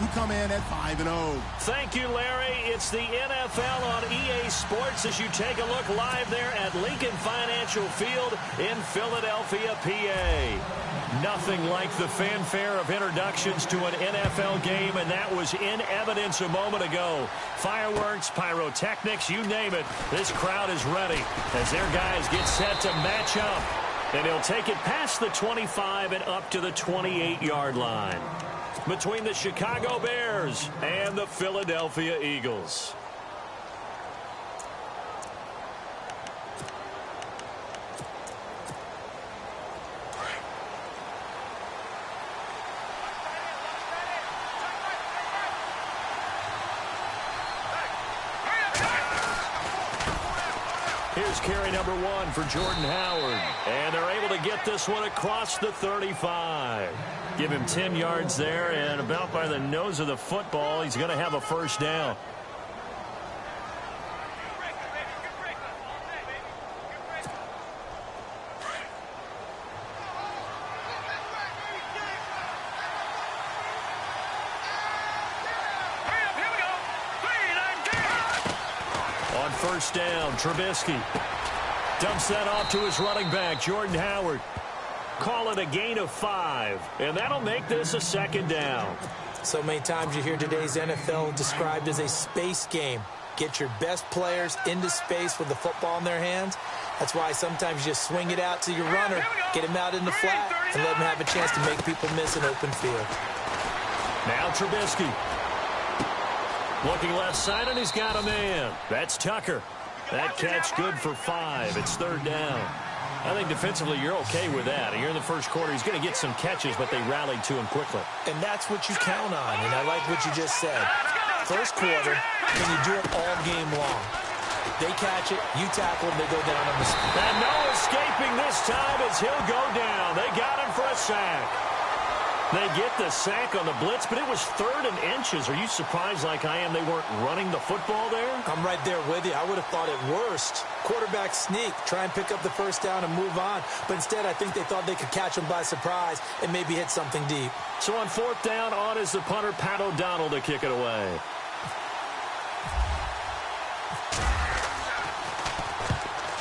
who come in at 5-0. Thank you, Larry. It's the NFL on EA Sports as you take a look live there at Lincoln Financial Field in Philadelphia, PA. Nothing like the fanfare of introductions to an NFL game, and that was in evidence a moment ago. Fireworks, pyrotechnics, you name it. This crowd is ready as their guys get set to match up. And he'll take it past the 25 and up to the 28-yard line between the Chicago Bears and the Philadelphia Eagles. Here's carry number 1 for Jordan Howard. And they're able to get this one across the 35. Give him 10 yards there, and about by the nose of the football, he's going to have a first down. On first down, Trubisky dumps that off to his running back, Jordan Howard. Call it a gain of 5, and that'll make this a second down. So many times you hear today's NFL described as a space game. Get your best players into space with the football in their hands. That's why sometimes you just swing it out to your runner, get him out in the flat, and let him have a chance to make people miss an open field. Now Trubisky. Looking left side, and he's got a man. That's Tucker. That catch good for 5. It's third down. I think defensively you're okay with that. Here in the first quarter, he's going to get some catches, but they rallied to him quickly. And that's what you count on, and I like what you just said. First quarter, and you do it all game long. They catch it, you tackle them, they go down on the spot. And no escaping this time as he'll go down. They got him for a sack. They get the sack on the blitz, but it was 3rd and inches. Are you surprised like I am they weren't running the football there? I'm right there with you. I would have thought at worst, quarterback sneak, try and pick up the first down and move on. But instead, I think they thought they could catch him by surprise and maybe hit something deep. So on 4th down, on is the punter, Pat O'Donnell, to kick it away.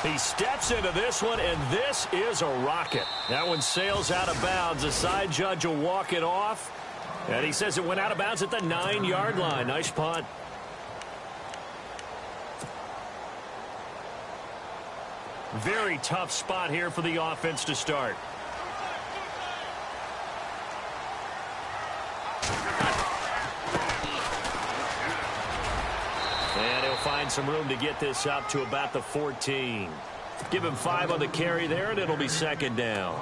He steps into this one, and this is a rocket. That one sails out of bounds. The side judge will walk it off. And he says it went out of bounds at the 9-yard line. Nice punt. Very tough spot here for the offense to start. And he'll find some room to get this up to about the 14. Give him 5 on the carry there, and it'll be second down.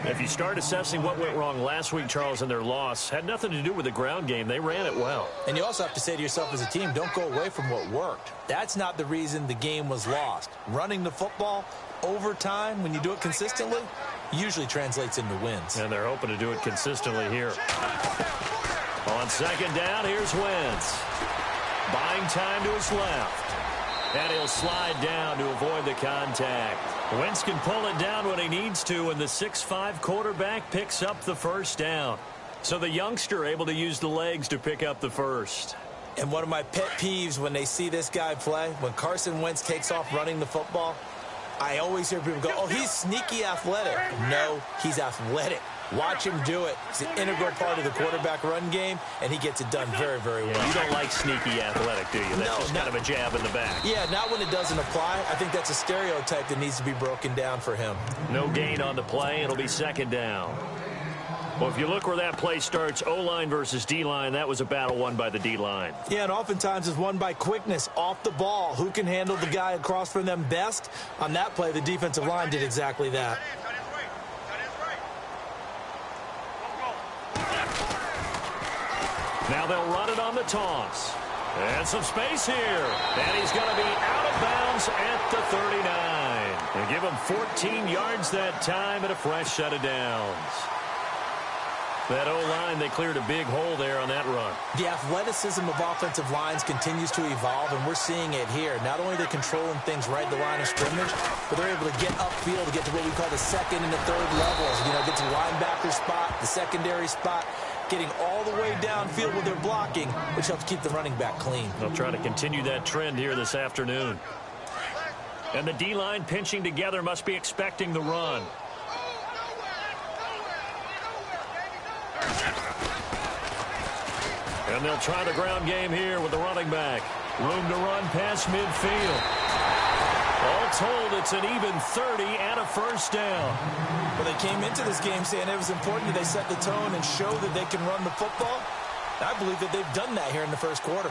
If you start assessing what went wrong last week, Charles, in their loss, had nothing to do with the ground game. They ran it well. And you also have to say to yourself as a team, don't go away from what worked. That's not the reason the game was lost. Running the football over time, when you do it consistently, usually translates into wins. And they're hoping to do it consistently here. On second down, here's Wentz. Buying time to his left. And he'll slide down to avoid the contact. Wentz can pull it down when he needs to, and the 6'5" quarterback picks up the first down. So the youngster able to use the legs to pick up the first. And one of my pet peeves when they see this guy play, when Carson Wentz takes off running the football, I always hear people go, oh, he's sneaky athletic. No, he's athletic. Watch him do it. It's an integral part of the quarterback run game, and he gets it done very, very well. Yeah, you don't like sneaky athletic, do you? That's just kind of a jab in the back. Yeah, not when it doesn't apply. I think that's a stereotype that needs to be broken down for him. No gain on the play. It'll be second down. Well, if you look where that play starts, O-line versus D-line, that was a battle won by the D-line. Yeah, and oftentimes it's won by quickness off the ball. Who can handle the guy across from them best? On that play, the defensive line did exactly that. Now they'll run it on the toss. And some space here. And he's going to be out of bounds at the 39. They give him 14 yards that time and a fresh set of downs. That O-line, they cleared a big hole there on that run. The athleticism of offensive lines continues to evolve, and we're seeing it here. Not only are they controlling things right at the line of scrimmage, but they're able to get upfield to get to what we call the second and the third levels. You know, get to the linebacker spot, the secondary spot. getting all the way downfield with their blocking, which helps keep the running back clean. They'll try to continue that trend here this afternoon. And the D-line pinching together must be expecting the run. And they'll try the ground game here with the running back. Room to run past midfield. All told, it's an even 30 and a first down. Well, they came into this game saying it was important that they set the tone and show that they can run the football. I believe that they've done that here in the first quarter.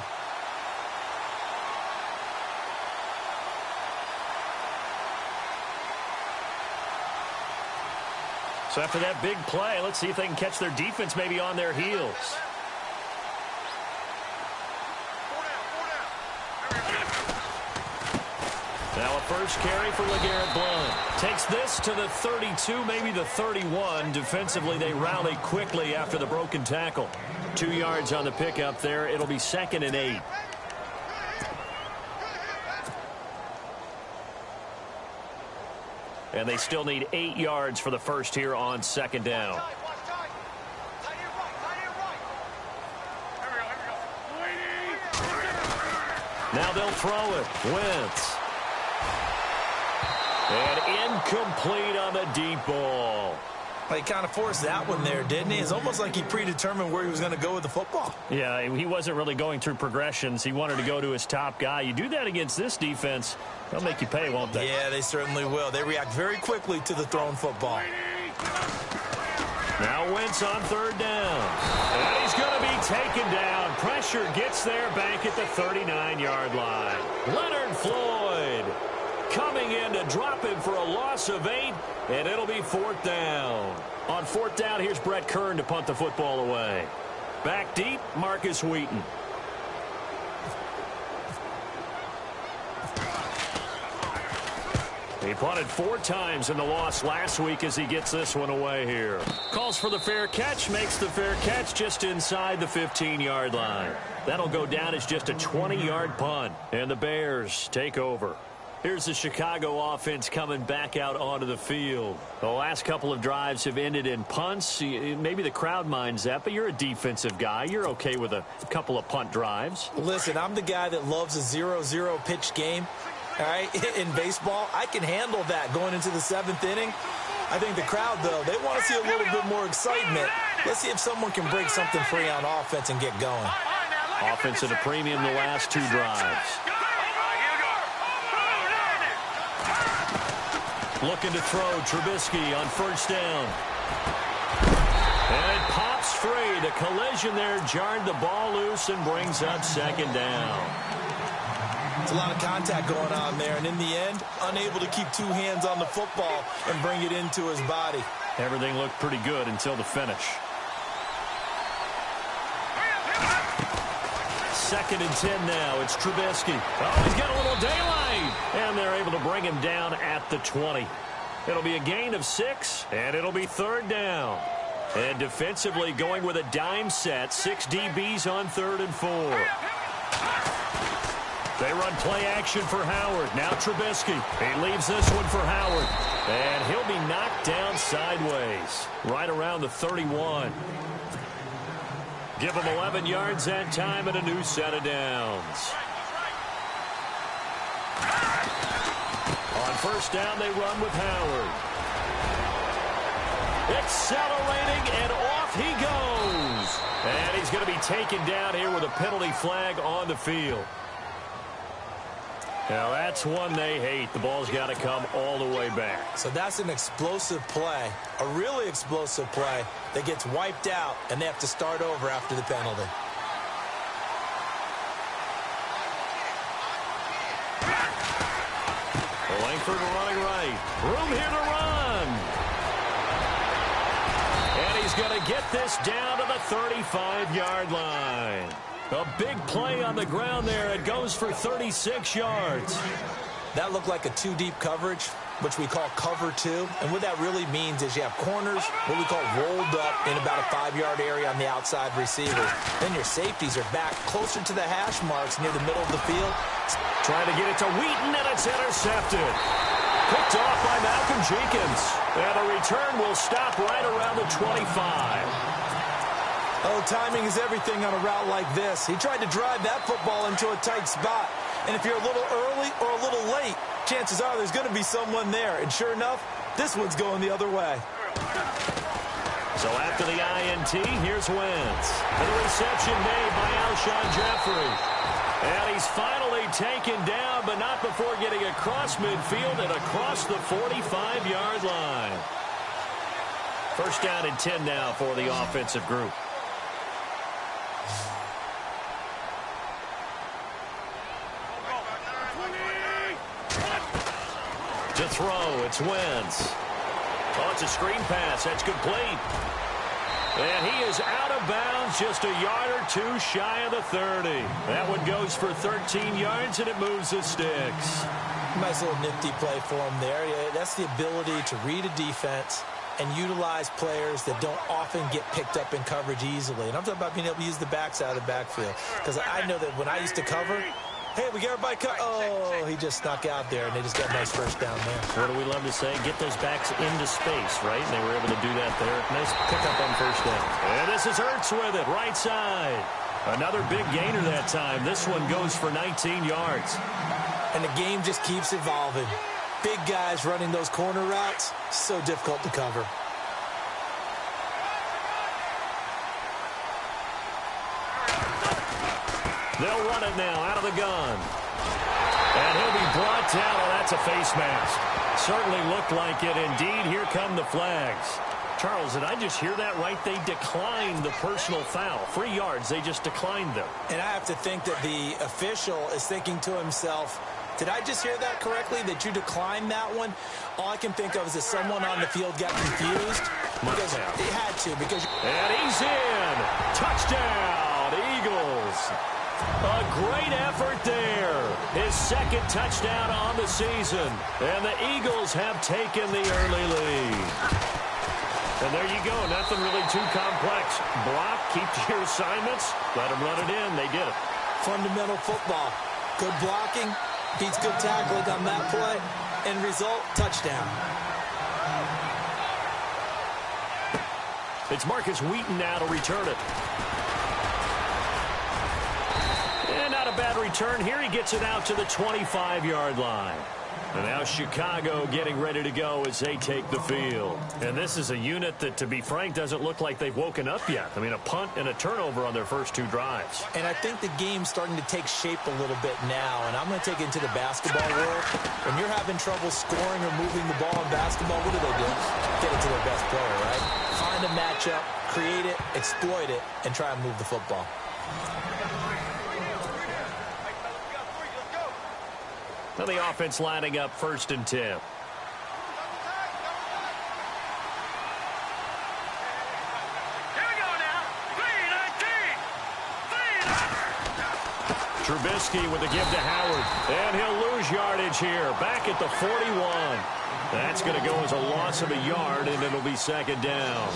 So after that big play, let's see if they can catch their defense maybe on their heels. Now a first carry for LeGarrette Blount. Takes this to the 32, maybe the 31. Defensively, they rally quickly after the broken tackle. 2 yards on the pickup there. It'll be 2nd and 8. And they still need 8 yards for the first here on 2nd down. Now they'll throw it. Wentz. And incomplete on the deep ball. He kind of forced that one there, didn't he? It's almost like he predetermined where he was going to go with the football. Yeah, he wasn't really going through progressions. He wanted to go to his top guy. You do that against this defense, they'll make you pay, won't they? Yeah, they certainly will. They react very quickly to the thrown football. Now Wentz on 3rd down. And he's going to be taken down. Pressure gets there back at the 39-yard line. Leonard Floyd coming in to drop him for a loss of 8, and it'll be 4th down. On 4th down, here's Brett Kern to punt the football away. Back deep, Marcus Wheaton. He punted 4 times in the loss last week as he gets this one away here. Calls for the fair catch, makes the fair catch just inside the 15-yard line. That'll go down as just a 20-yard punt, and the Bears take over. Here's the Chicago offense coming back out onto the field. The last couple of drives have ended in punts. Maybe the crowd minds that, but you're a defensive guy. You're okay with a couple of punt drives. Listen, I'm the guy that loves a 0-0 pitch game. All right, in baseball, I can handle that going into the 7th inning. I think the crowd, though, they want to see a little bit more excitement. Let's see if someone can break something free on offense and get going. Offense at a premium the last 2 drives. Looking to throw, Trubisky on 1st down. And it pops free. The collision there jarred the ball loose and brings up 2nd down. It's a lot of contact going on there, and in the end, unable to keep 2 hands on the football and bring it into his body. Everything looked pretty good until the finish. 2nd and 10 now. It's Trubisky. Oh, he's got a little daylight. And they're able to bring him down at the 20. It'll be a gain of 6, and it'll be 3rd down. And defensively going with a dime set. 6 DBs on 3rd and 4. They run play action for Howard. Now Trubisky. He leaves this one for Howard. And he'll be knocked down sideways. Right around the 31. Give him 11 yards that time and a new set of downs. On 1st down, they run with Howard. Accelerating, and off he goes. And he's going to be taken down here with a penalty flag on the field. Now, that's one they hate. The ball's got to come all the way back. So that's an explosive play, a really explosive play that gets wiped out, and they have to start over after the penalty. Langford running right. Room here to run. And he's going to get this down to the 35-yard line. A big play on the ground there. It goes for 36 yards. That looked like a 2-deep coverage, which we call cover 2. And what that really means is you have corners, what we call rolled up in about a 5-yard area on the outside receivers. Then your safeties are back closer to the hash marks near the middle of the field. Trying to get it to Wheaton, and it's intercepted. Picked off by Malcolm Jenkins. And the return will stop right around the 25. Oh, timing is everything on a route like this. He tried to drive that football into a tight spot. And if you're a little early or a little late, chances are there's going to be someone there. And sure enough, this one's going the other way. So after the INT, here's Wentz. And the reception made by Alshon Jeffrey. And he's finally taken down, but not before getting across midfield and across the 45-yard line. First down and 10 now for the offensive group. To throw, it's Wentz. Oh, it's a screen pass. That's complete. And he is out of bounds, just a yard or two shy of the 30. That one goes for 13 yards, and it moves the sticks. Nice little nifty play for him there. Yeah, that's the ability to read a defense and utilize players that don't often get picked up in coverage easily. And I'm talking about being able to use the backside of the backfield. Because I know that when I used to cover, hey, we got everybody cut. Oh, he just snuck out there, and they just got a nice first down there. What do we love to say? Get those backs into space, right? And they were able to do that there. Nice pickup on first down. And this is Ertz with it, right side. Another big gainer that time. This one goes for 19 yards. And the game just keeps evolving. Big guys running those corner routes, so difficult to cover. They'll run it now out of the gun. And he'll be brought down. Oh, that's a face mask. Certainly looked like it. Indeed, here come the flags. Charles, did I just hear that right? They declined the personal foul. 3 yards, they just declined them. And I have to think that the official is thinking to himself, did I just hear that correctly, that you declined that one? All I can think of is that someone on the field got confused. Because he had to. And he's in. Touchdown, Eagles. A great effort there. His second touchdown on the season. And the Eagles have taken the early lead. And there you go. Nothing really too complex. Block, keep to your assignments, let them run it in. They did it. Fundamental football. Good blocking. Beats good tackling on that play. End result, touchdown. It's Marcus Wheaton now to return it. And not a bad return here. He gets it out to the 25-yard line. And now Chicago getting ready to go as they take the field. And this is a unit that, to be frank, doesn't look like they've woken up yet. I mean, a punt and a turnover on their first 2 drives. And I think the game's starting to take shape a little bit now. And I'm going to take it into the basketball world. When you're having trouble scoring or moving the ball in basketball, what do? Get it to their best player, right? Find a matchup, create it, exploit it, and try and move the football. Now the offense lining up 1st and 10. Trubisky with the give to Howard. And he'll lose yardage here. Back at the 41. That's going to go as a loss of a yard, and it'll be 2nd down.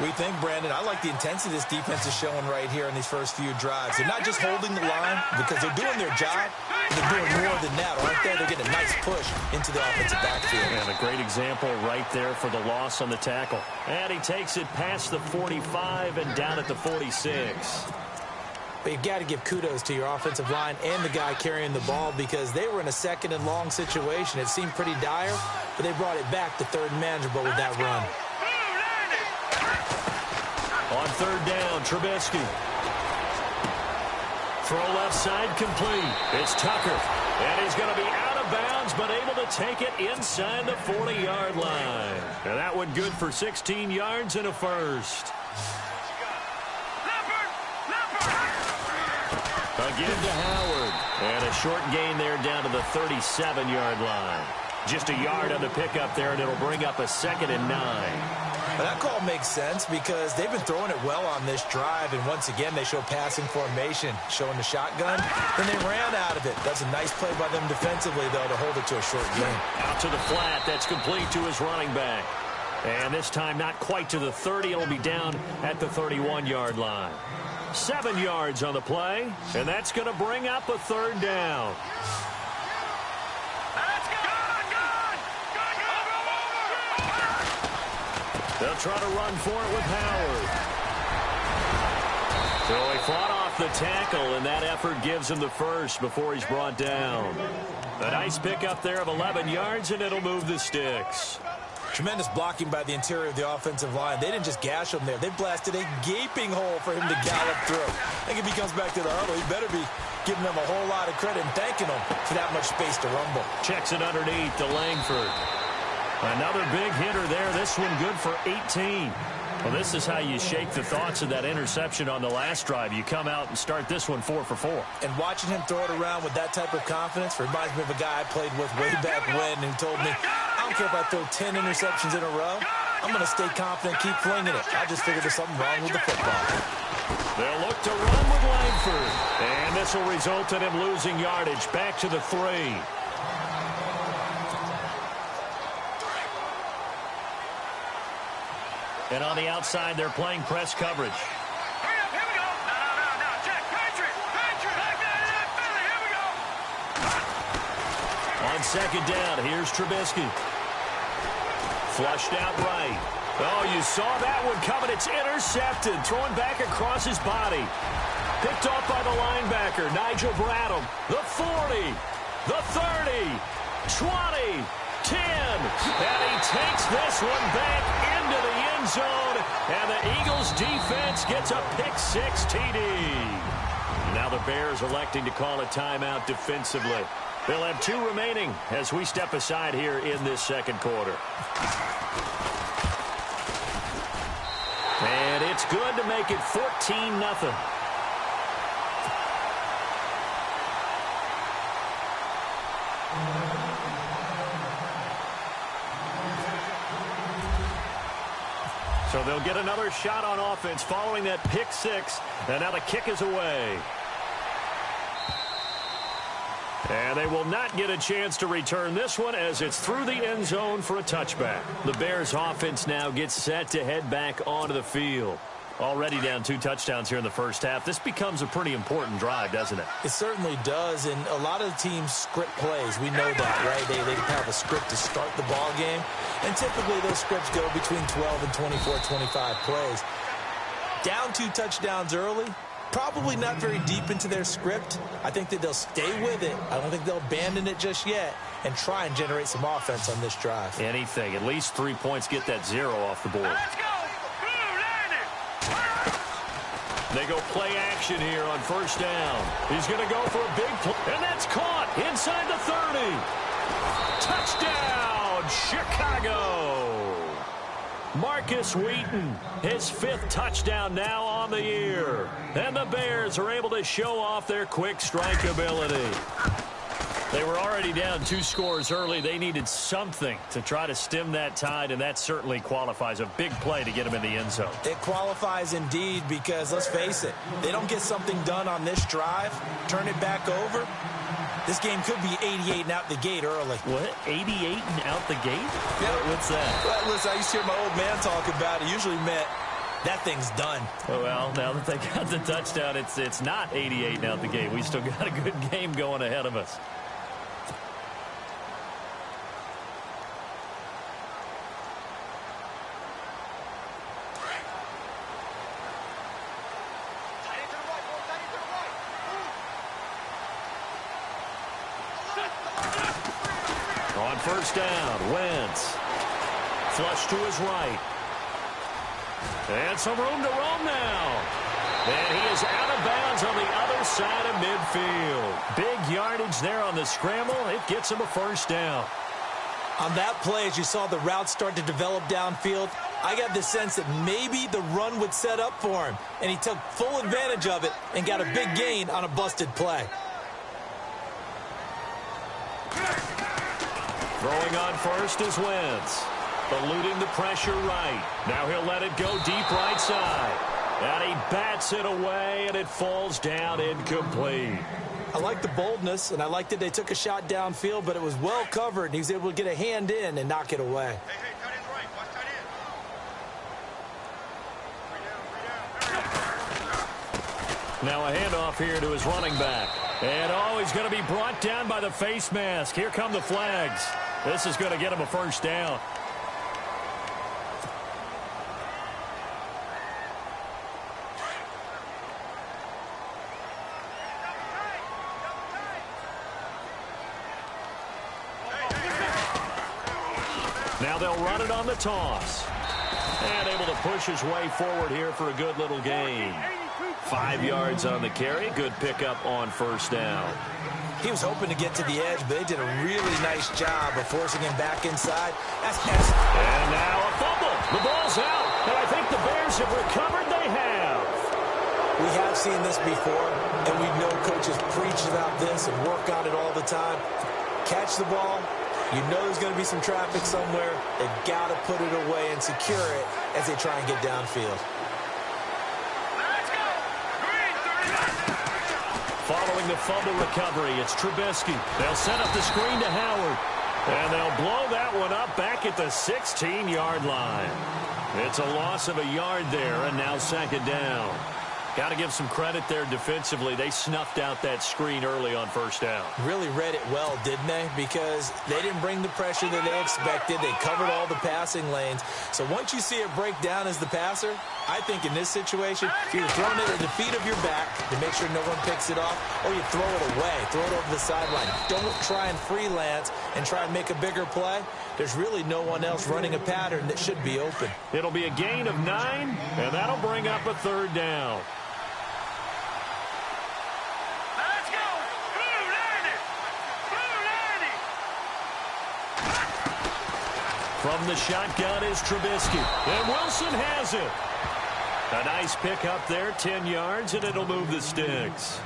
We think, Brandon, I like the intensity this defense is showing right here in these first few drives. They're not just holding the line because they're doing their job. They're doing more than that, aren't they? They're getting a nice push into the offensive backfield. And a great example right there for the loss on the tackle. And he takes it past the 45 and down at the 46. But you've got to give kudos to your offensive line and the guy carrying the ball because they were in a 2nd and long situation. It seemed pretty dire, but they brought it back to 3rd and manageable with that run. On 3rd down, Trubisky. Throw left side complete. It's Tucker. And he's going to be out of bounds, but able to take it inside the 40-yard line. And that one good for 16 yards and a first. Again to Howard. And a short gain there down to the 37-yard line. Just a yard on the pickup there, and it'll bring up a 2nd and 9. Well, that call makes sense because they've been throwing it well on this drive, and once again they show passing formation, showing the shotgun. Then they ran out of it. That's a nice play by them defensively, though, to hold it to a short gain. Out to the flat. That's complete to his running back. And this time not quite to the 30. It'll be down at the 31-yard line. 7 yards on the play, and that's going to bring up a 3rd down. They'll try to run for it with Howard. So he fought off the tackle, and that effort gives him the first before he's brought down. A nice pickup there of 11 yards, and it'll move the sticks. Tremendous blocking by the interior of the offensive line. They didn't just gash him there. They blasted a gaping hole for him to gallop through. I think if he comes back to the huddle, he better be giving them a whole lot of credit and thanking them for that much space to rumble. Checks it underneath to Langford. Another big hitter there. This one good for 18. Well, this is how you shake the thoughts of that interception on the last drive. You come out and start this one 4 for 4. And watching him throw it around with that type of confidence reminds me of a guy I played with way back when who told me, I don't care if I throw 10 interceptions in a row. I'm going to stay confident, keep flinging it. I just figured there's something wrong with the football. They'll look to run with Langford. And this will result in him losing yardage back to the 3. And on the outside, they're playing press coverage. Hurry up, here we go. No. Jack, Patrick. Here we go. On second down, here's Trubisky. Flushed out right. Oh, you saw that one coming. It's intercepted. Thrown back across his body. Picked off by the linebacker, Nigel Bradham. The 40. The 30. 20. 10. And he takes this one back into the end zone. And the Eagles defense gets a pick-6 TD. Now the Bears electing to call a timeout defensively. They'll have 2 remaining as we step aside here in this second quarter. And it's good to make it 14-0. So they'll get another shot on offense following that pick-6. And now the kick is away. And they will not get a chance to return this one as it's through the end zone for a touchback. The Bears offense now gets set to head back onto the field. Already down 2 touchdowns here in the first half. This becomes a pretty important drive, doesn't it? It certainly does, and a lot of teams script plays. We know that, right? They have a script to start the ball game, and typically those scripts go between 12 and 24, 25 plays. Down 2 touchdowns early, probably not very deep into their script. I think that they'll stay with it. I don't think they'll abandon it just yet and try and generate some offense on this drive. Anything. At least 3 points, get that 0 off the board. Let's go. They go play action here on first down. He's going to go for a big play. And that's caught inside the 30. Touchdown, Chicago. Marcus Wheaton, his 5th touchdown now on the year. And the Bears are able to show off their quick strike ability. They were already down 2 scores early. They needed something to try to stem that tide, and that certainly qualifies. A big play to get them in the end zone. It qualifies indeed because, let's face it, they don't get something done on this drive, turn it back over, this game could be 88 and out the gate early. What? 88 and out the gate? Yeah. What's that? Well, listen, I used to hear my old man talk about it. Usually meant that thing's done. Well, now that they got the touchdown, it's not 88 and out the gate. We still got a good game going ahead of us. On first down, Wentz. Flush to his right. And some room to roam now. And he is out of bounds on the other side of midfield. Big yardage there on the scramble. It gets him a first down. On that play, as you saw the route start to develop downfield, I got the sense that maybe the run would set up for him. And he took full advantage of it and got a big gain on a busted play. Throwing on first is Wentz. Eluding the pressure right. Now he'll let it go deep right side. And he bats it away, and it falls down incomplete. I like the boldness, and I like that they took a shot downfield, but it was well covered, and he was able to get a hand in and knock it away. Hey, tight end's right. Watch tight end. Now a handoff here to his running back. And, oh, he's going to be brought down by the face mask. Here come the flags. This is going to get him a first down. Now they'll run it on the toss. And able to push his way forward here for a good little gain. 5 yards on the carry. Good pickup on first down. He was hoping to get to the edge, but they did a really nice job of forcing him back inside. And now a fumble. The ball's out. And I think the Bears have recovered. They have. We have seen this before, and we know coaches preach about this and work on it all the time. Catch the ball. You know there's going to be some traffic somewhere. They've got to put it away and secure it as they try and get downfield. Let's go. Green, 39. Following the fumble recovery, it's Trubisky. They'll set up the screen to Howard. And they'll blow that one up back at the 16-yard line. It's a loss of a yard there, and now second down. Got to give some credit there defensively. They snuffed out that screen early on first down. Really read it well, didn't they? Because they didn't bring the pressure that they expected. They covered all the passing lanes. So once you see it break down as the passer, I think in this situation, you're throwing it at the feet of your back to make sure no one picks it off, or you throw it away, throw it over the sideline. Don't try and freelance and try and make a bigger play. There's really no one else running a pattern that should be open. It'll be a gain of 9, and that'll bring up a third down. Let's go. Blue 90. Blue 90. From the shotgun is Trubisky. And Wilson has it. A nice pick up there, 10 yards, and it'll move the sticks.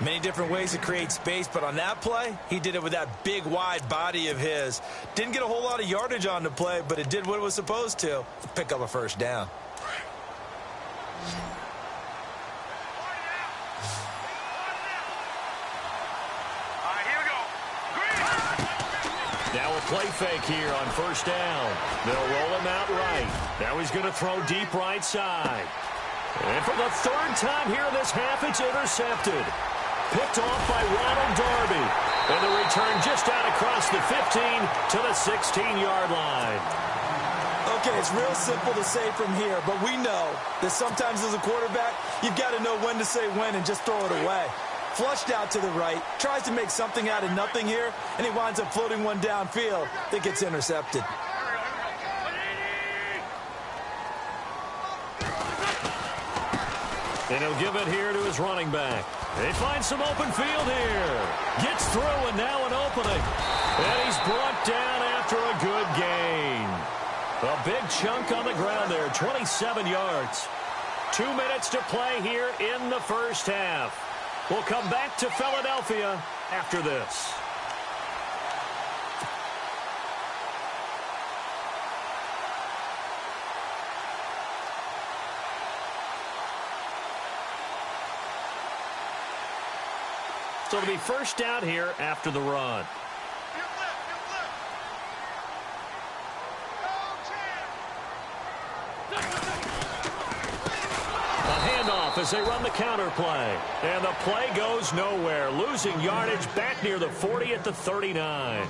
Many different ways to create space, but on that play, he did it with that big, wide body of his. Didn't get a whole lot of yardage on the play, but it did what it was supposed to. Pick up a first down. All right, here we go. Green. Now a play fake here on first down. They'll roll him out right. Now he's going to throw deep right side. And for the third time here in this half, it's intercepted. Picked off by Ronald Darby. And the return just out across the 15 to the 16-yard line. Okay, it's real simple to say from here, but we know that sometimes as a quarterback, you've got to know when to say when and just throw it away. Flushed out to the right, tries to make something out of nothing here, and he winds up floating one downfield that gets intercepted. And he'll give it here to his running back. They find some open field here. Gets through, and now an opening. And he's brought down after a good gain. A big chunk on the ground there, 27 yards. 2 minutes to play here in the first half. We'll come back to Philadelphia after this. So it'll be first down here after the run. As they run the counter play. And the play goes nowhere. Losing yardage back near the 40 at the 39.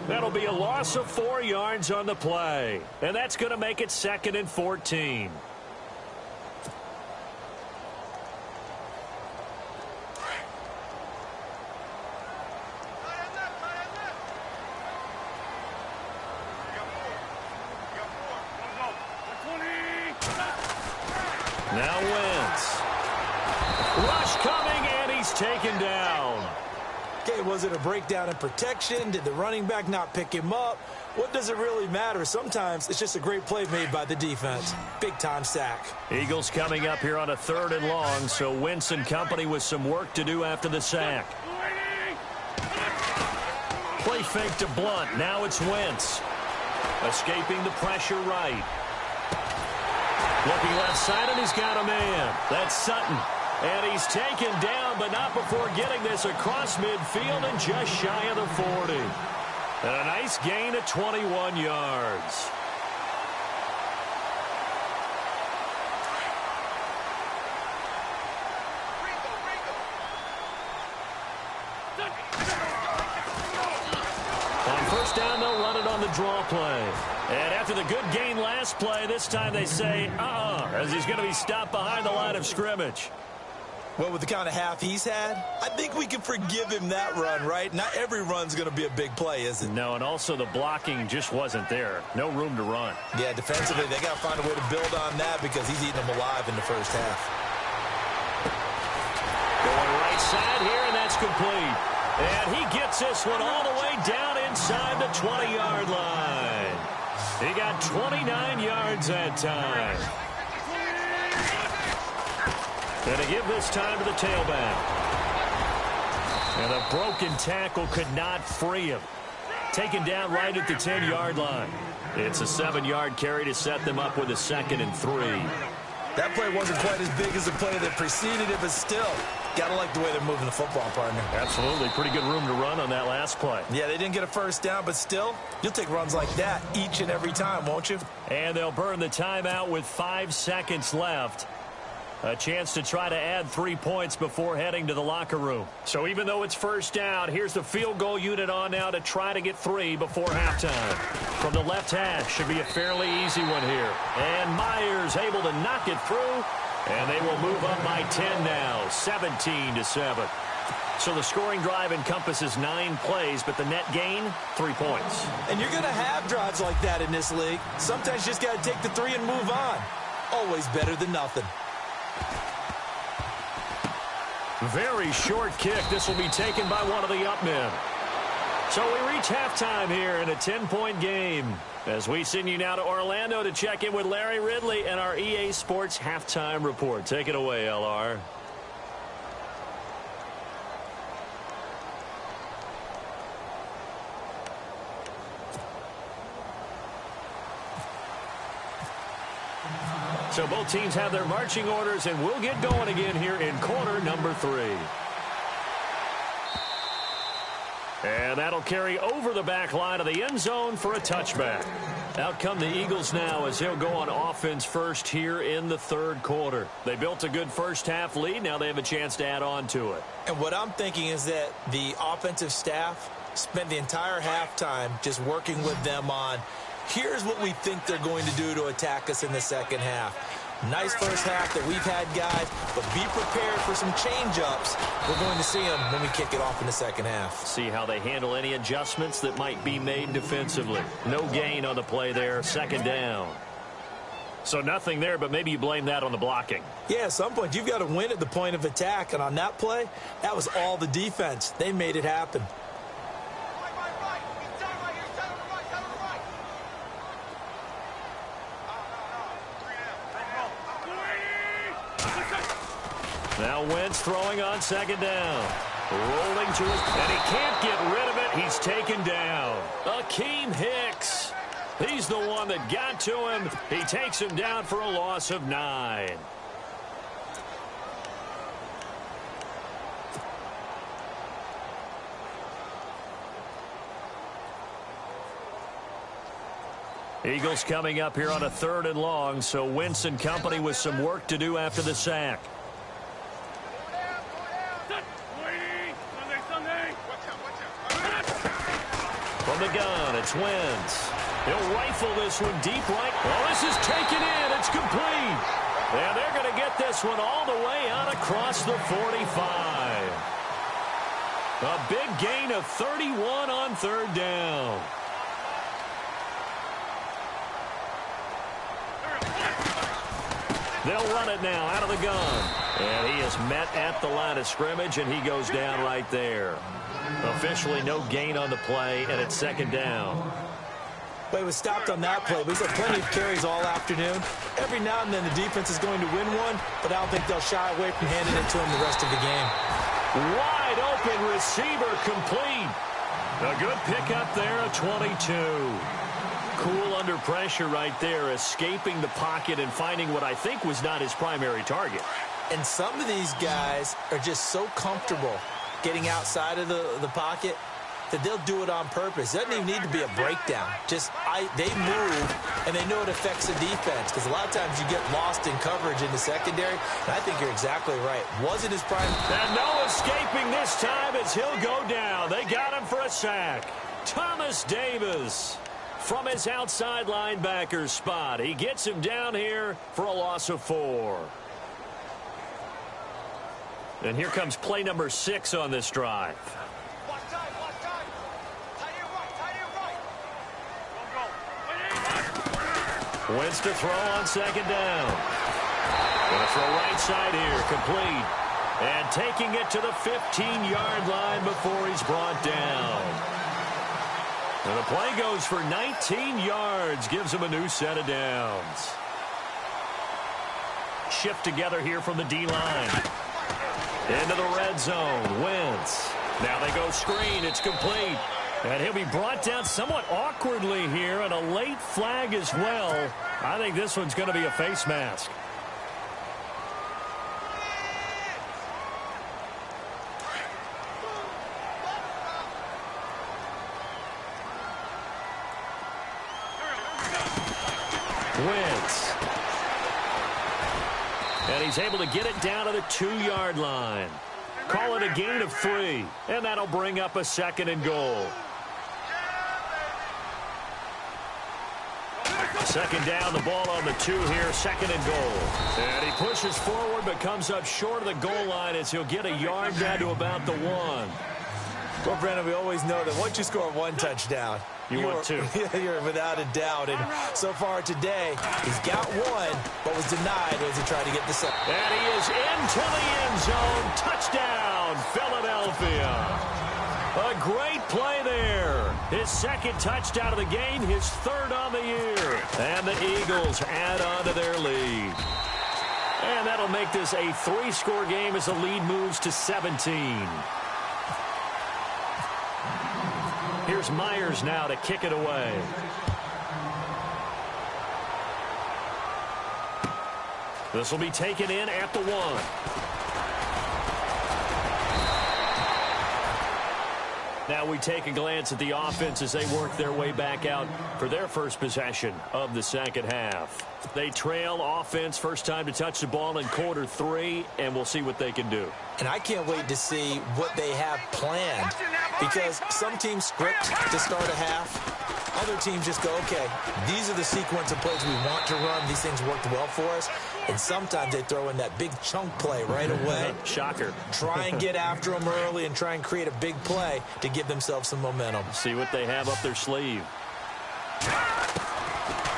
That'll be a loss of 4 yards on the play. And that's going to make it 2nd and 14. Now Wentz. Rush coming, and he's taken down. Okay, was it a breakdown in protection? Did the running back not pick him up? What does it really matter? Sometimes it's just a great play made by the defense. Big-time sack. Eagles coming up here on a 3rd and long, so Wentz and company with some work to do after the sack. Play fake to Blunt. Now it's Wentz. Escaping the pressure right. Looking left side, and he's got a man. That's Sutton. And he's taken down, but not before getting this across midfield and just shy of the 40. And a nice gain of 21 yards. On first down, they'll run it on the draw play. And after the good gain last play, this time they say, as he's going to be stopped behind the line of scrimmage. Well, with the kind of half he's had, I think we can forgive him that run, right? Not every run's going to be a big play, is it? No, and also the blocking just wasn't there. No room to run. Yeah, defensively, they got to find a way to build on that because he's eating them alive in the first half. Going right side here, and that's complete. And he gets this one all the way down inside the 20-yard line. He got 29 yards that time. And to give this time to the tailback. And a broken tackle could not free him. Taken down right at the 10-yard line. It's a 7-yard carry to set them up with a 2nd and 3. That play wasn't quite as big as the play that preceded it, but still, got to like the way they're moving the football, partner. Absolutely. Pretty good room to run on that last play. Yeah, they didn't get a first down, but still, you'll take runs like that each and every time, won't you? And they'll burn the timeout with 5 seconds left. A chance to try to add 3 points before heading to the locker room. So even though it's first down, here's the field goal unit on now to try to get 3 before halftime. From the left hash, should be a fairly easy one here. And Myers able to knock it through, and they will move up by 10 now, 17-7. So the scoring drive encompasses 9 plays, but the net gain, 3 points. And you're going to have drives like that in this league. Sometimes you just got to take the 3 and move on. Always better than nothing. Very short kick. This will be taken by one of the up men. So we reach halftime here in a 10-point game. As we send you now to Orlando to check in with Larry Ridley and our EA Sports halftime report. Take it away, LR. So both teams have their marching orders, and we'll get going again here in quarter number 3. And that'll carry over the back line of the end zone for a touchback. Out come the Eagles now as they'll go on offense first here in the 3rd quarter. They built a good first half lead. Now they have a chance to add on to it. And what I'm thinking is that the offensive staff spent the entire halftime just working with them on here's what we think they're going to do to attack us in the second half. Nice first half that we've had, guys, but be prepared for some change-ups. We're going to see them when we kick it off in the second half. See how they handle any adjustments that might be made defensively. No gain on the play there, 2nd down. So nothing there, but maybe you blame that on the blocking. Yeah, at some point, you've got to win at the point of attack, and on that play, that was all the defense. They made it happen. Now Wentz throwing on 2nd down. Rolling to his, and he can't get rid of it. He's taken down. Akeem Hicks. He's the one that got to him. He takes him down for a loss of 9. Eagles coming up here on a 3rd and long, so Wentz and company with some work to do after the sack. From the gun, it's Wentz. He'll rifle this one deep right. Well, this is taken in. It's complete. And they're going to get this one all the way out across the 45. A big gain of 31 on 3rd down. They'll run it now out of the gun. And he is met at the line of scrimmage, and he goes down right there. Officially no gain on the play, and it's 2nd down. But he was stopped on that play. We've had plenty of carries all afternoon. Every now and then the defense is going to win one, but I don't think they'll shy away from handing it to him the rest of the game. Wide open receiver complete. A good pickup there at 22. Cool under pressure right there, escaping the pocket and finding what I think was not his primary target. And some of these guys are just so comfortable getting outside of the pocket that they'll do it on purpose. It doesn't even need to be a breakdown. They move, and they know it affects the defense, because a lot of times you get lost in coverage in the secondary, and I think you're exactly right. Wasn't his prime. And no escaping this time as he'll go down. They got him for a sack. Thomas Davis from his outside linebacker spot. He gets him down here for a loss of 4. And here comes play number 6 on this drive. Wentz to throw on second down. Going to throw right side here, complete. And taking it to the 15-yard line before he's brought down. And the play goes for 19 yards, gives him a new set of downs. Shift together here from the D-line. Into the red zone, Wentz. Now they go screen, it's complete. And he'll be brought down somewhat awkwardly here, and a late flag as well. I think this one's going to be a face mask. Wentz. And he's able to get it down to the 2-yard line. Call it a gain of 3, and that'll bring up a 2nd and goal. Second down, the ball on the 2 here, 2nd and goal. And he pushes forward but comes up short of the goal line as he'll get a yard down to about the 1. Well, Brandon, we always know that once you score 1 touchdown, you want 2. You're without a doubt. And so far today, he's got 1, but was denied as he tried to get the second. And he is into the end zone. Touchdown, Philadelphia. A great play there. His 2nd touchdown of the game, his 3rd on the year. And the Eagles add on to their lead. And that'll make this a 3-score game as the lead moves to 17. Here's Myers now to kick it away. This will be taken in at the 1. Now we take a glance at the offense as they work their way back out for their first possession of the second half. They trail offense, first time to touch the ball in quarter 3, and we'll see what they can do. And I can't wait to see what they have planned, because some teams script to start a half. Other teams just go, okay, these are the sequence of plays we want to run. These things worked well for us. And sometimes they throw in that big chunk play right away. Shocker. Try and get after them early and try and create a big play to give themselves some momentum. See what they have up their sleeve.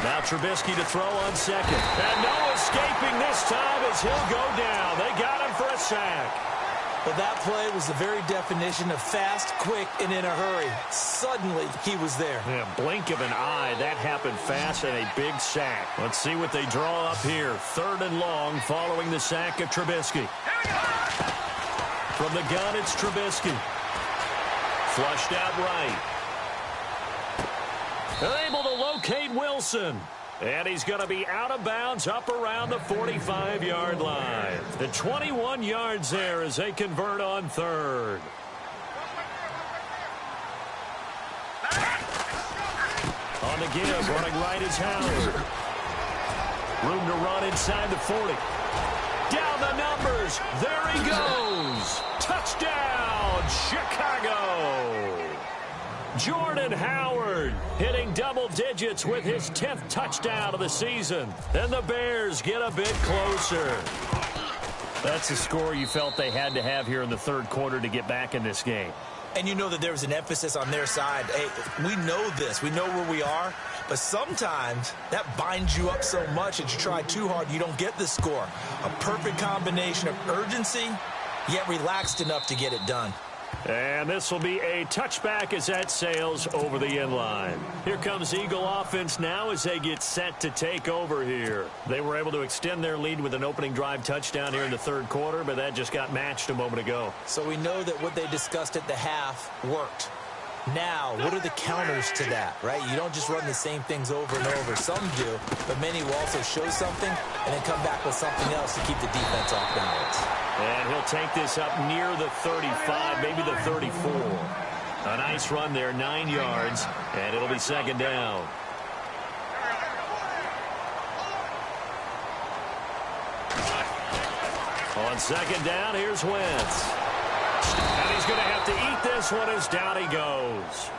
Now Trubisky to throw on second. And no escaping this time as he'll go down. They got him for a sack. Well, that play was the very definition of fast, quick, and in a hurry. Suddenly, he was there. Yeah, blink of an eye. That happened fast and a big sack. Let's see what they draw up here. 3rd and long following the sack of Trubisky. From the gun, it's Trubisky. Flushed out right. They're able to locate Wilson. And he's going to be out of bounds up around the 45-yard line. The 21 yards there as they convert on 3rd. On the give, running right is Howard. Room to run inside the 40. Down the numbers. There he goes. Touchdown, Chicago. Jordan Howard hitting double digits with his 10th touchdown of the season. And the Bears get a bit closer. That's the score you felt they had to have here in the 3rd quarter to get back in this game. And you know that there was an emphasis on their side. Hey, we know this. We know where we are. But sometimes that binds you up so much that you try too hard, you don't get the score. A perfect combination of urgency, yet relaxed enough to get it done. And this will be a touchback as that sails over the end line. Here comes Eagle offense now as they get set to take over here. They were able to extend their lead with an opening drive touchdown here in the 3rd quarter, but that just got matched a moment ago. So we know that what they discussed at the half worked. Now, what are the counters to that, right? You don't just run the same things over and over. Some do, but many will also show something and then come back with something else to keep the defense off balance. And he'll take this up near the 35, maybe the 34. A nice run there, 9 yards, and it'll be 2nd down. On 2nd down, here's Wentz. And he's going to have to eat this one as down he goes.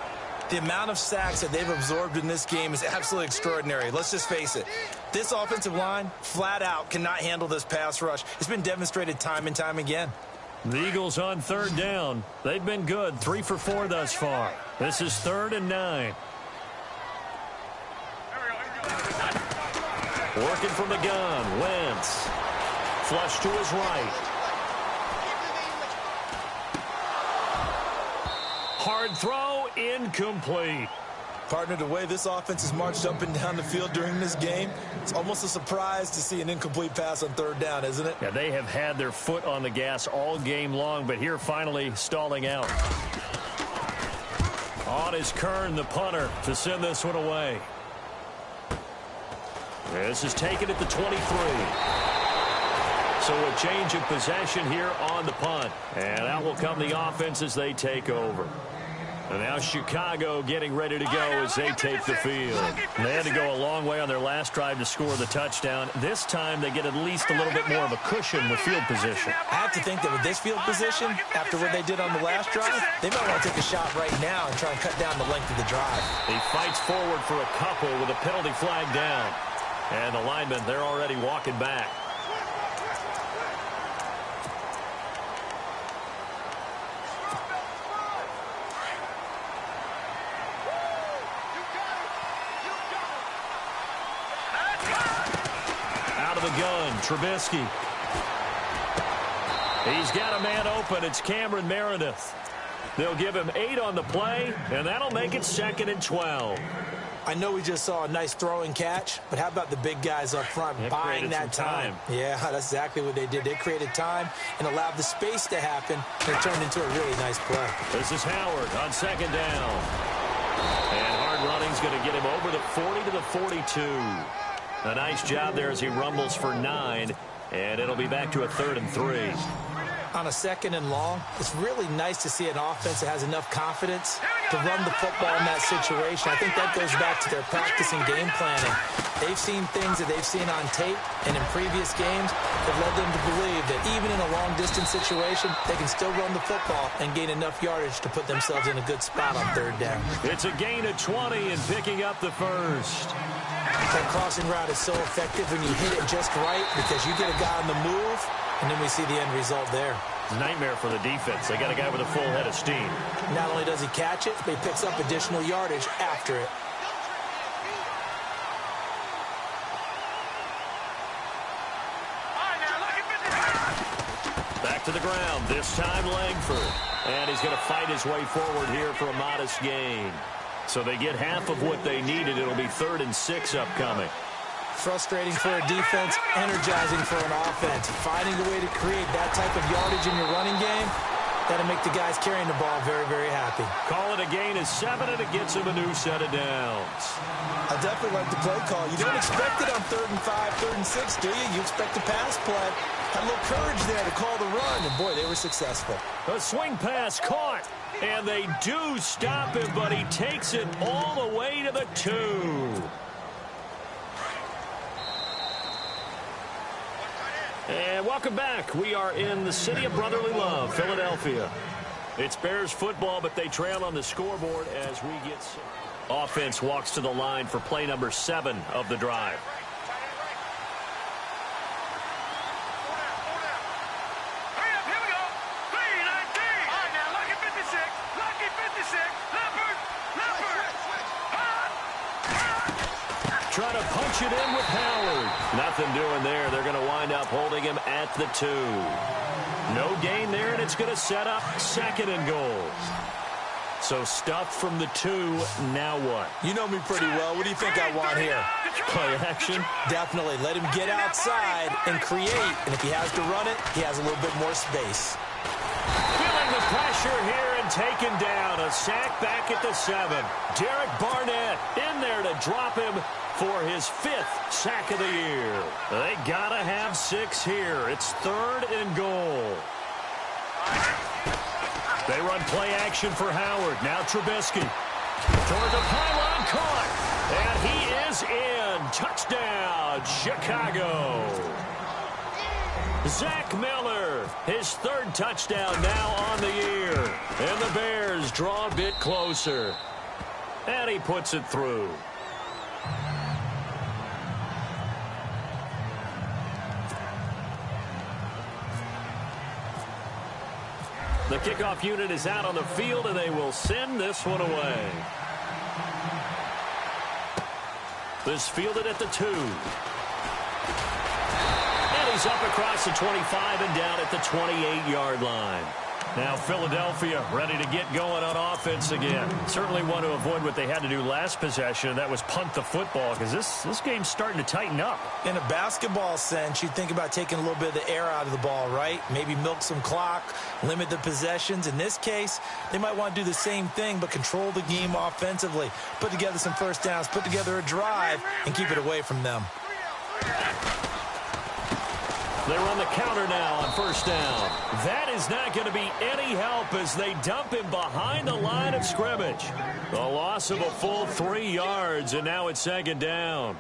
The amount of sacks that they've absorbed in this game is absolutely extraordinary. Let's just face it. This offensive line, flat out, cannot handle this pass rush. It's been demonstrated time and time again. The Eagles on third down. They've been good, 3 for 4 thus far. This is 3rd and 9. Working from the gun, Wentz. Flush to his right. Hard throw, incomplete. Partner, the way this offense has marched up and down the field during this game, it's almost a surprise to see an incomplete pass on third down, isn't it? Yeah, they have had their foot on the gas all game long, but here finally stalling out. On is Kern, the punter, to send this one away. This is taken at the 23. So a change of possession here on the punt. And out will come the offense as they take over. And now Chicago getting ready to go as they take the field. And they had to go a long way on their last drive to score the touchdown. This time they get at least a little bit more of a cushion with field position. I have to think that with this field position, after what they did on the last drive, they might want to take a shot right now and try and cut down the length of the drive. He fights forward for a couple with a penalty flag down. And the linemen, they're already walking back. Gun, Trubisky. He's got a man open. It's Cameron Meredith. They'll give him 8 on the play, and that'll make it 2nd and 12. I know we just saw a nice throwing catch, but how about the big guys up front buying that time? Yeah, that's exactly what they did. They created time and allowed the space to happen, and it turned into a really nice play. This is Howard on 2nd down. And hard running's going to get him over the 40 to the 42. A nice job there as he rumbles for 9, and it'll be back to a 3rd and 3. On a 2nd and long, it's really nice to see an offense that has enough confidence to run the football in that situation. I think that goes back to their practice and game planning. They've seen things that they've seen on tape and in previous games that led them to believe that even in a long-distance situation, they can still run the football and gain enough yardage to put themselves in a good spot on 3rd down. It's a gain of 20 and picking up the first. That crossing route is so effective when you hit it just right because you get a guy on the move, and then we see the end result there. Nightmare for the defense. They got a guy with a full head of steam. Not only does he catch it, but he picks up additional yardage after it. Back to the ground, this time Langford. And he's going to fight his way forward here for a modest gain. So they get half of what they needed. It'll be 3rd and 6 upcoming. Frustrating for a defense, energizing for an offense. Finding a way to create that type of yardage in your running game, that'll make the guys carrying the ball very, very happy. Call it a gain of 7, and it gets him a new set of downs. I definitely like the play call. You don't expect it on 3rd and 5, 3rd and 6, do you? You expect a pass play. Had a little courage there to call the run, and boy, they were successful. A swing pass caught, and they do stop him, but he takes it all the way to the 2. And welcome back. We are in the city of brotherly love, Philadelphia. It's Bears football, but they trail on the scoreboard as we get set. Offense walks to the line for play number 7 of the drive. Trying to punch it in with Howard. Nothing doing there. They're going to wind up holding him at the 2. No gain there, and it's going to set up 2nd and goal. So stuffed from the 2. Now what? You know me pretty well. What do you think I want here? Play action? Definitely. Let him get outside and create. And if he has to run it, he has a little bit more space. Feeling the pressure here and taken down. A sack back at the 7. Derek Barnett in there to drop him for his 5th sack of the year. They gotta have 6 here. It's 3rd and goal. They run play action for Howard. Now Trubisky. Toward the pylon, caught. And he is in. Touchdown, Chicago. Zach Miller, his 3rd touchdown now on the year. And the Bears draw a bit closer. And he puts it through. The kickoff unit is out on the field, and they will send this one away. This fielded at the 2. And he's up across the 25 and down at the 28-yard line. Now Philadelphia ready to get going on offense again. Certainly want to avoid what they had to do last possession, and that was punt the football, because this game's starting to tighten up. In a basketball sense, you think about taking a little bit of the air out of the ball, right? Maybe milk some clock, limit the possessions. In this case, they might want to do the same thing, but control the game offensively. Put together some first downs, put together a drive, and keep it away from them. They run the counter now on first down. That is not going to be any help as they dump him behind the line of scrimmage. The loss of a full 3 yards, and now it's second down.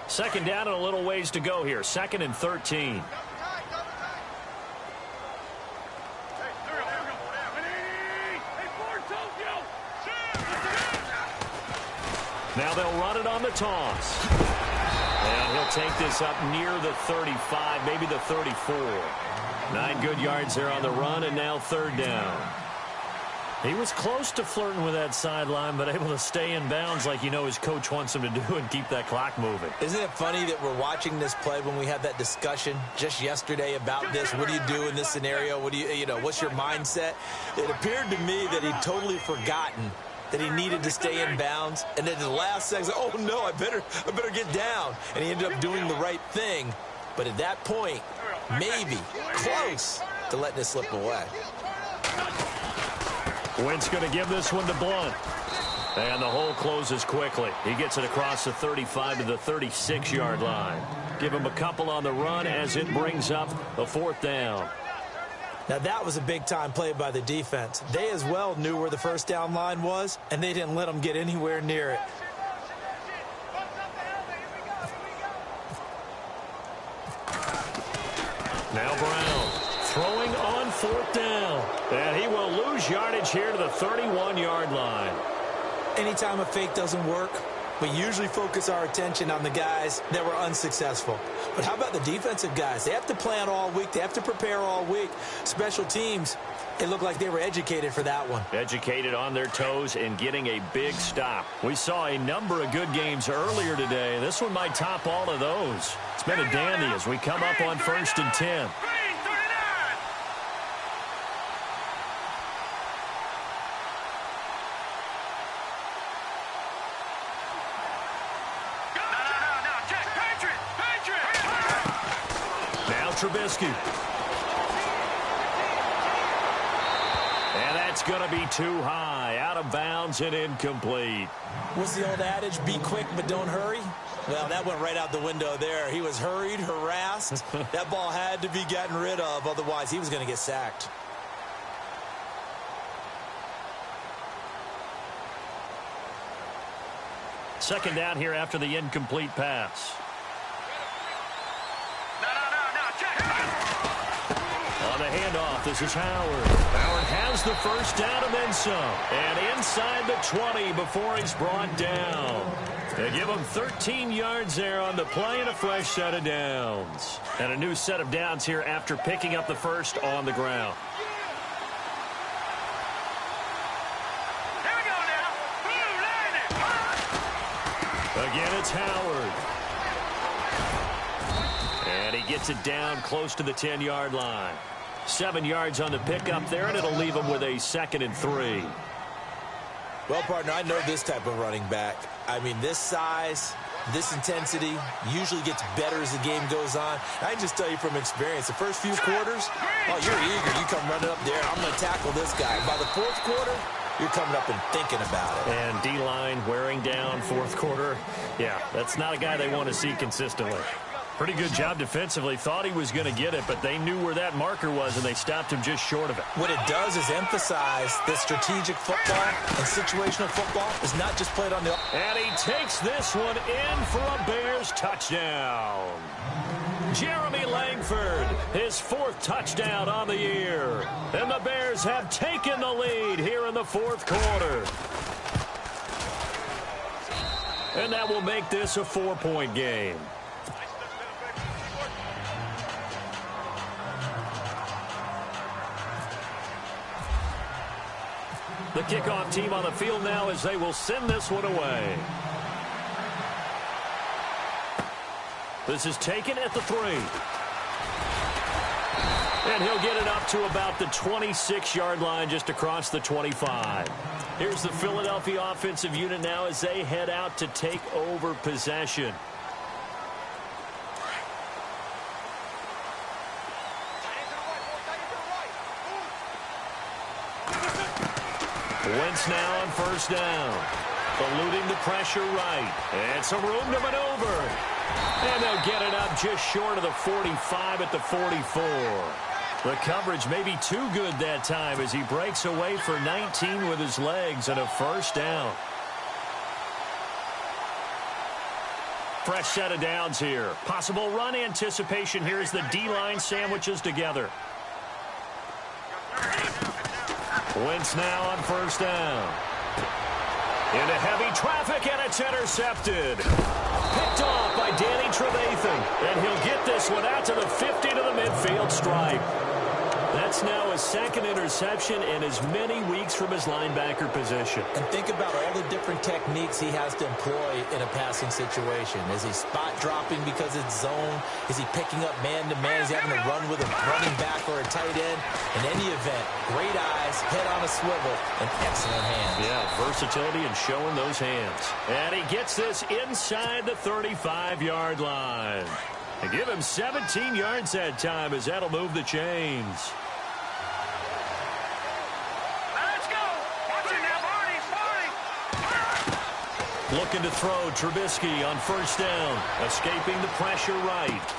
Second down and a little ways to go here. 2nd and 13. Now they'll run it on the toss. And he'll take this up near the 35, maybe the 34. 9 good yards there on the run, and now third down. He was close to flirting with that sideline, but able to stay in bounds like his coach wants him to do and keep that clock moving. Isn't it funny that we're watching this play when we had that discussion just yesterday about this? What do you do in this scenario? What do what's your mindset? It appeared to me that he'd totally forgotten that he needed to stay in bounds, and then the last second, oh no, I better get down, and he ended up doing the right thing. But at that point, maybe close to letting it slip away. Wentz going to give this one to Blunt, and the hole closes quickly. He gets it across the 35 to the 36-yard line. Give him a couple on the run as it brings up a fourth down. Now, that was a big-time play by the defense. They as well knew where the first down line was, and they didn't let them get anywhere near it. Now Brown throwing on fourth down. And he will lose yardage here to the 31-yard line. Anytime a fake doesn't work, we usually focus our attention on the guys that were unsuccessful. But how about the defensive guys? They have to plan all week. They have to prepare all week. Special teams, it looked like they were educated for that one. Educated on their toes and getting a big stop. We saw a number of good games earlier today. This one might top all of those. It's been a dandy as we come up on 1st and 10. Trubisky. And that's going to be too high. Out of bounds and incomplete. What's the old adage? Be quick, but don't hurry? Well, that went right out the window there. He was hurried, harassed. That ball had to be gotten rid of. Otherwise, he was going to get sacked. Second down here after the incomplete pass. On the handoff, this is Howard. Howard has the first down and then some. And inside the 20 before he's brought down. They give him 13 yards there on the play and a fresh set of downs. And a new set of downs here after picking up the first on the ground. Here we go now. Blue line it. Again, it's Howard. And he gets it down close to the 10-yard line. 7 yards on the pickup there, and it'll leave him with a 2nd and 3. Well, partner, I know this type of running back. I mean, this size, this intensity usually gets better as the game goes on. I can just tell you from experience, the first few quarters, oh, you're eager. You come running up there, I'm going to tackle this guy. By the fourth quarter, you're coming up and thinking about it. And D-line wearing down fourth quarter. Yeah, that's not a guy they want to see consistently. Pretty good job defensively. Thought he was going to get it, but they knew where that marker was, and they stopped him just short of it. What it does is emphasize that strategic football and situational football is not just played on the... And he takes this one in for a Bears touchdown. Jeremy Langford, his 4th touchdown on the year. And the Bears have taken the lead here in the fourth quarter. And that will make this a 4-point game. The kickoff team on the field now as they will send this one away. This is taken at the 3. And he'll get it up to about the 26-yard line just across the 25. Here's the Philadelphia offensive unit now as they head out to take over possession. Wentz now on first down. Eluding the pressure right. And some room to maneuver. And they'll get it up just short of the 45 at the 44. The coverage may be too good that time as he breaks away for 19 with his legs and a first down. Fresh set of downs here. Possible run anticipation here as the D-line sandwiches together. Wentz now on first down. Into heavy traffic, and it's intercepted. Picked off by Danny Trevathan. And he'll get this one out to the 50 to the midfield stripe. That's now his second interception in as many weeks from his linebacker position. And think about all the different techniques he has to employ in a passing situation. Is he spot dropping because it's zone? Is he picking up man-to-man? Is he having to run with a running back or a tight end? In any event, great eyes, head on a swivel, and excellent hands. Yeah, versatility and showing those hands. And he gets this inside the 35-yard line. And give him 17 yards that time as that'll move the chains. Looking to throw Trubisky on first down. Escaping the pressure right.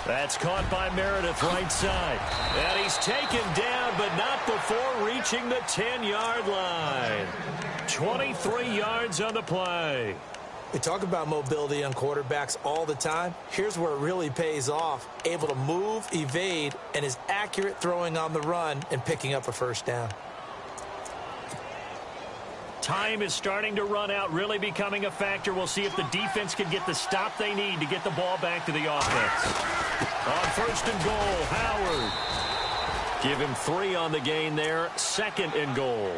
That's caught by Meredith right side. And he's taken down, but not before reaching the 10-yard line. 23 yards on the play. We talk about mobility on quarterbacks all the time. Here's where it really pays off. Able to move, evade, and is accurate throwing on the run and picking up a first down. Time is starting to run out, really becoming a factor. We'll see if the defense can get the stop they need to get the ball back to the offense. On first and goal, Howard. Give him 3 on the gain there. Second and goal.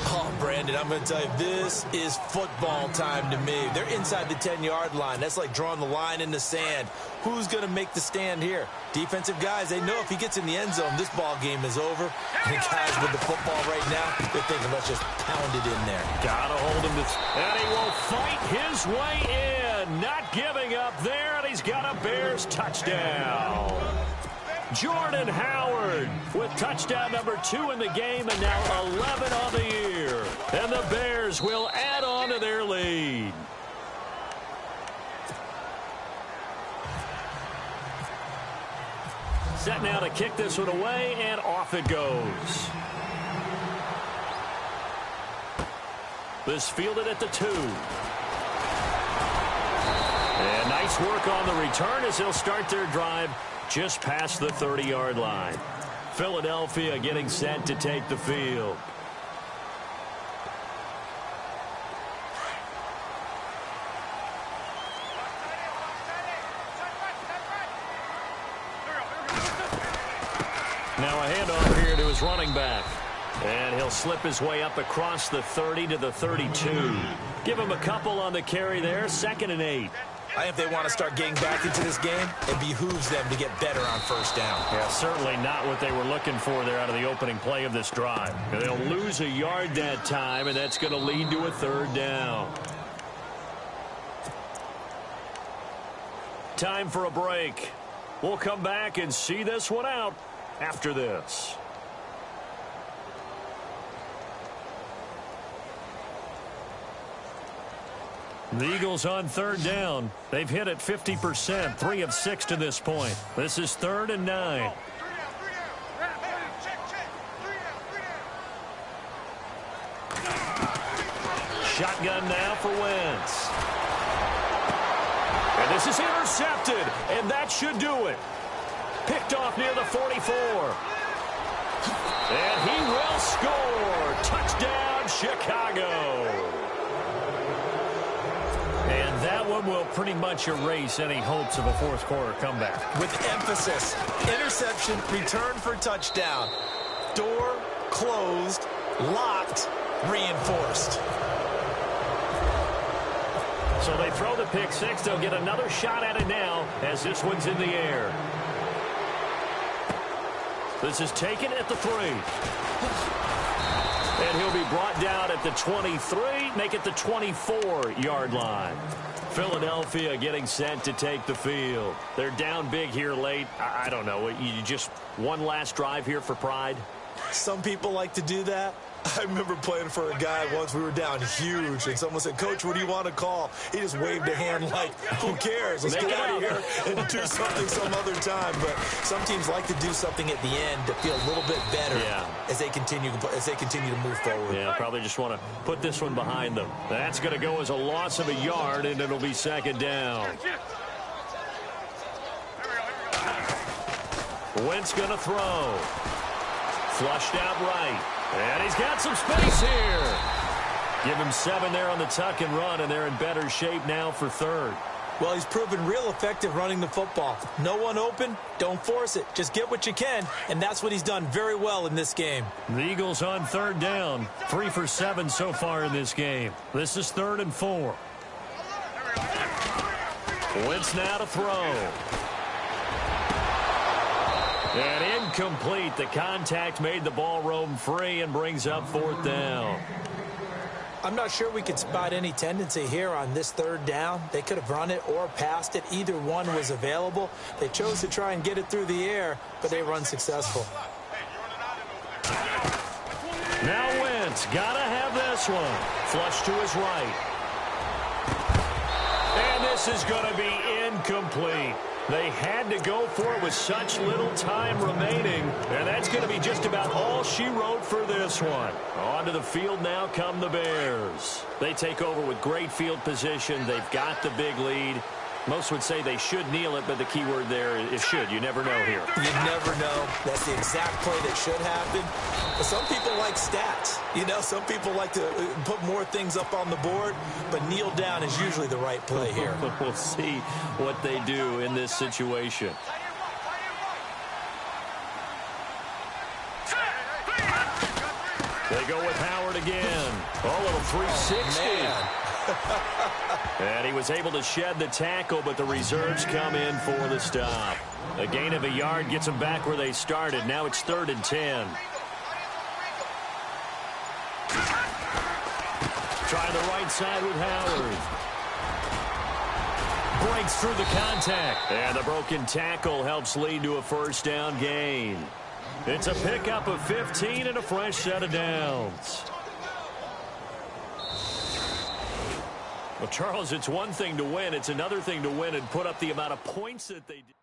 Oh, Brandon, I'm going to tell you, this is football time to me. They're inside the 10-yard line. That's like drawing the line in the sand. Who's going to make the stand here? Defensive guys, they know if he gets in the end zone, this ball game is over. And the guys with the football right now, they're thinking, let's just pound it in there. Gotta hold him. And he will fight his way in. Not giving up there, and he's got a Bears touchdown. Jordan Howard with touchdown number 2 in the game and now 11 on the year. And the Bears will add on to their lead. Set now to kick this one away, and off it goes. This fielded at the 2. And nice work on the return as they'll start their drive just past the 30-yard line. Philadelphia getting set to take the field. Now a handoff here to his running back. And he'll slip his way up across the 30 to the 32. Give him a couple on the carry there. 2nd and 8. I think if they want to start getting back into this game, it behooves them to get better on first down. Yeah, certainly not what they were looking for there out of the opening play of this drive. They'll lose a yard that time, and that's going to lead to a 3rd down. Time for a break. We'll come back and see this one out after this. The Eagles on 3rd down. They've hit it 50%, 3 of 6 to this point. This is 3rd and 9. Shotgun now for Wentz. And this is intercepted, and that should do it. Picked off near the 44. And he will score. Touchdown, Chicago. And that one will pretty much erase any hopes of a 4th quarter comeback. With emphasis, interception, return for touchdown. Door closed, locked, reinforced. So they throw the pick six. They'll get another shot at it now as this one's in the air. This is taken at the 3. And he'll be brought down at the 23, make it the 24-yard line. Philadelphia getting set to take the field. They're down big here late. I don't know. You just one last drive here for pride? Some people like to do that. I remember playing for a guy once. We were down huge, and someone said, "Coach, what do you want to call?" He just waved a hand like, "Who cares? Let's get out of here and do something some other time." But some teams like to do something at the end to feel a little bit better as they continue to move forward. Yeah, probably just want to put this one behind them. That's going to go as a loss of a yard, and it'll be second down. Wentz going to throw. Flushed out right. And he's got some space here. Give him 7 there on the tuck and run, and they're in better shape now for third. Well, he's proven real effective running the football. No one open, don't force it. Just get what you can, and that's what he's done very well in this game. The Eagles on third down. 3 for 7 so far in this game. This is 3rd and 4. Wentz now to throw. And incomplete. The contact made the ball roam free and brings up 4th down. I'm not sure we could spot any tendency here on this 3rd down. They could have run it or passed it. Either one was available. They chose to try and get it through the air, but they run successful. Now Wentz, gotta have this one. Flush to his right. And this is going to be incomplete. They had to go for it with such little time remaining, and that's going to be just about all she wrote for this one. Onto the field now come the Bears. They take over with great field position. They've got the big lead. Most would say they should kneel it, but the key word there is should. You never know here. You never know. That's the exact play that should happen. But some people like stats. You know, some people like to put more things up on the board, but kneel down is usually the right play here. We'll see what they do in this situation. They go with Howard again. Oh, little 360. Man. And he was able to shed the tackle, but the reserves come in for the stop. A gain of a yard gets them back where they started. Now it's 3rd and 10. Try the right side with Howard. Breaks through the contact. And the broken tackle helps lead to a 1st down gain. It's a pickup of 15 and a fresh set of downs. Well, Charles, it's one thing to win. It's another thing to win and put up the amount of points that they did.